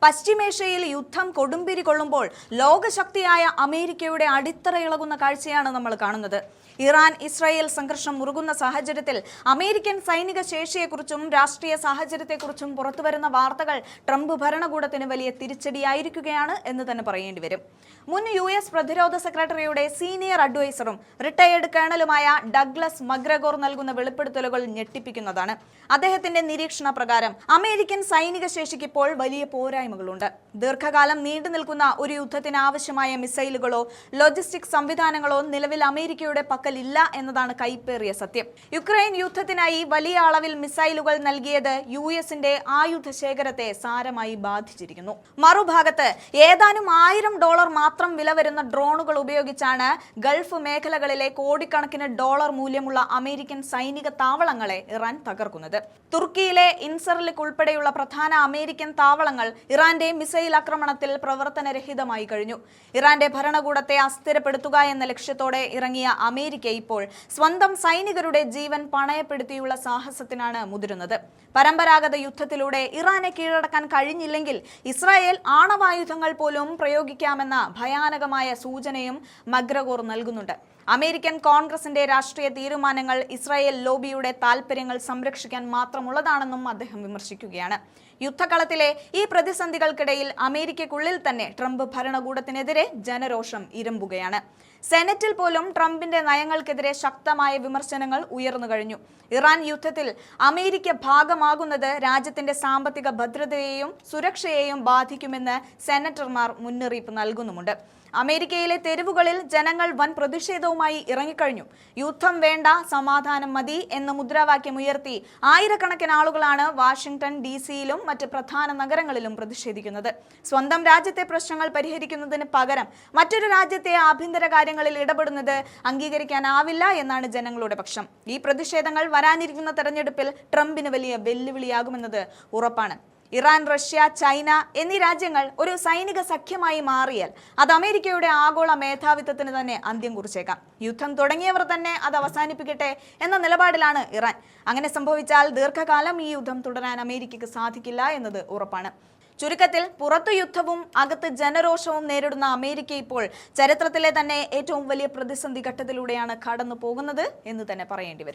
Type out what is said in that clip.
പശ്ചിമേഷ്യയിൽ യുദ്ധം കൊടുമ്പിരി കൊള്ളുമ്പോൾ ലോകശക്തിയായ അമേരിക്കയുടെ അടിത്തറ ഇളകുന്ന കാഴ്ചയാണ് നമ്മൾ കാണുന്നത്. ഇറാൻ ഇസ്രായേൽ സംഘർഷം മുറുകുന്ന സാഹചര്യത്തിൽ അമേരിക്കൻ സൈനിക ശേഷിയെക്കുറിച്ചും രാഷ്ട്രീയ സാഹചര്യത്തെക്കുറിച്ചും പുറത്തുവരുന്ന വാർത്തകൾ ട്രംപ് ഭരണകൂടത്തിന് വലിയ തിരിച്ചടിയായിരിക്കുകയാണ് എന്ന് തന്നെ പറയേണ്ടി വരും. മുൻ US പ്രതിരോധ സെക്രട്ടറിയുടെ സീനിയർ അഡ്വൈസറും റിട്ടയേർഡ് കേണലുമായ ഡഗ്ലസ് മക്ഗ്രഗോർ നൽകുന്ന വെളിപ്പെടുത്തലുകൾ ഞെട്ടിപ്പിക്കുന്നതാണ്. അദ്ദേഹത്തിന്റെ നിരീക്ഷണ പ്രകാരം അമേരിക്കൻ സൈനിക ശേഷിക്ക് ഇപ്പോൾ വലിയ പോരായ്മകളുണ്ട്. ദീർഘകാലം നീണ്ടു നിൽക്കുന്ന ഒരു യുദ്ധത്തിന് ആവശ്യമായ മിസൈലുകളോ ലോജിസ്റ്റിക് സംവിധാനങ്ങളോ നിലവിൽ അമേരിക്കയുടെ പക്കലില്ല എന്നതാണ് കൈപ്പേറിയ സത്യം. യുക്രൈൻ യുദ്ധത്തിനായി വലിയ അളവിൽ മിസൈലുകൾ നൽകിയത് US-ന്റെ ആയുധ ശേഖരത്തെ സാരമായി ബാധിച്ചിരിക്കുന്നു. മറുഭാഗത്ത് ഏതാനും $1000 മാത്രം വില വരുന്ന ഡ്രോണുകൾ ഉപയോഗിച്ചാണ് ഗൾഫ് മേഖലകളിലെ കോടിക്കണക്കിന് ഡോളർ മൂല്യമുള്ള അമേരിക്കൻ സൈനിക താവളങ്ങളെ ഇറാൻ തകർക്കുന്നത്. തുർക്കിയിലെ ഇൻസർലിക് ഉൾപ്പെടെയുള്ള പ്രധാന അമേരിക്കൻ താവളങ്ങൾ ഇറാന്റെ മിസൈൽ ആക്രമണത്തിൽ പ്രവർത്തനരഹിതമായി കഴിഞ്ഞു. ഇറാന്റെ ഭരണകൂടത്തെ അസ്ഥിരപ്പെടുത്തുക എന്ന ലക്ഷ്യത്തോടെ ഇറങ്ങിയ അമേരിക്ക ഇപ്പോൾ സ്വന്തം സൈനികരുടെ ജീവൻ പണയപ്പെടുത്തിയുള്ള സാഹസത്തിനാണ് മുതിരുന്നത്. പരമ്പരാഗത യുദ്ധത്തിലൂടെ ഇറാനെ കീഴടക്കാൻ കഴിഞ്ഞില്ലെങ്കിൽ ഇസ്രായേൽ ആണവായുധങ്ങൾ പോലും പ്രയോഗിക്കാമെന്ന ഭയാനകമായ സൂചനയും മക്ഗ്രഗോർ നൽകുന്നുണ്ട്. അമേരിക്കൻ കോൺഗ്രസിന്റെ രാഷ്ട്രീയ തീരുമാനങ്ങൾ ഇസ്രായേൽ ലോബിയുടെ താൽപര്യങ്ങൾ സംരക്ഷിക്കാൻ മാത്രമുള്ളതാണെന്നും അദ്ദേഹം വിമർശിക്കുകയാണ്. യുദ്ധകളത്തിലെ ഈ പ്രതിസന്ധികൾക്കിടയിൽ അമേരിക്കയ്ക്കുള്ളിൽ തന്നെ ട്രംപ് ഭരണകൂടത്തിനെതിരെ ജനരോഷം ഇരമ്പുകയാണ്. സെനറ്റിൽ പോലും ട്രംപിന്റെ നയങ്ങൾക്കെതിരെ ശക്തമായ വിമർശനങ്ങൾ ഉയർന്നു കഴിഞ്ഞു. ഇറാൻ യുദ്ധത്തിൽ അമേരിക്ക ഭാഗമാകുന്നത് രാജ്യത്തിന്റെ സാമ്പത്തിക ഭദ്രതയെയും സുരക്ഷയെയും ബാധിക്കുമെന്ന് സെനറ്റർമാർ മുന്നറിയിപ്പ് നൽകുന്നുമുണ്ട്. അമേരിക്കയിലെ തെരുവുകളിൽ ജനങ്ങൾ വൻ പ്രതിഷേധവുമായി ഇറങ്ങിക്കഴിഞ്ഞു. യുദ്ധം വേണ്ട, സമാധാനം മതി എന്ന മുദ്രാവാക്യം ഉയർത്തി ആയിരക്കണക്കിന് ആളുകളാണ് വാഷിംഗ്ടൺ DC-യിലും മറ്റ് പ്രധാന നഗരങ്ങളിലും പ്രതിഷേധിക്കുന്നത്. സ്വന്തം രാജ്യത്തെ പ്രശ്നങ്ങൾ പരിഹരിക്കുന്നതിന് പകരം മറ്റൊരു രാജ്യത്തെ ആഭ്യന്തര കാര്യങ്ങളിൽ ഇടപെടുന്നത് അംഗീകരിക്കാനാവില്ല എന്നാണ് ജനങ്ങളുടെ പക്ഷം. ഈ പ്രതിഷേധങ്ങൾ വരാനിരിക്കുന്ന തെരഞ്ഞെടുപ്പിൽ ട്രംപിന് വലിയ വെല്ലുവിളിയാകുമെന്നത് ഉറപ്പാണ്. ഇറാൻ, റഷ്യ, ചൈന എന്നീ രാജ്യങ്ങൾ ഒരു സൈനിക സഖ്യമായി മാറിയാൽ അത് അമേരിക്കയുടെ ആഗോള മേധാവിത്വത്തിന് തന്നെ അന്ത്യം കുറിച്ചേക്കാം. യുദ്ധം തുടങ്ങിയവർ തന്നെ അത് അവസാനിപ്പിക്കട്ടെ എന്ന നിലപാടിലാണ് ഇറാൻ. അങ്ങനെ സംഭവിച്ചാൽ ദീർഘകാലം ഈ യുദ്ധം തുടരാൻ അമേരിക്കയ്ക്ക് സാധിക്കില്ല എന്നത് ഉറപ്പാണ്. ചുരുക്കത്തിൽ പുറത്തു യുദ്ധവും അകത്ത് ജനരോഷവും നേരിടുന്ന അമേരിക്ക ഇപ്പോൾ ചരിത്രത്തിലെ തന്നെ ഏറ്റവും വലിയ പ്രതിസന്ധി ഘട്ടത്തിലൂടെയാണ് കടന്നു പോകുന്നത് എന്ന് തന്നെ പറയേണ്ടി വരും.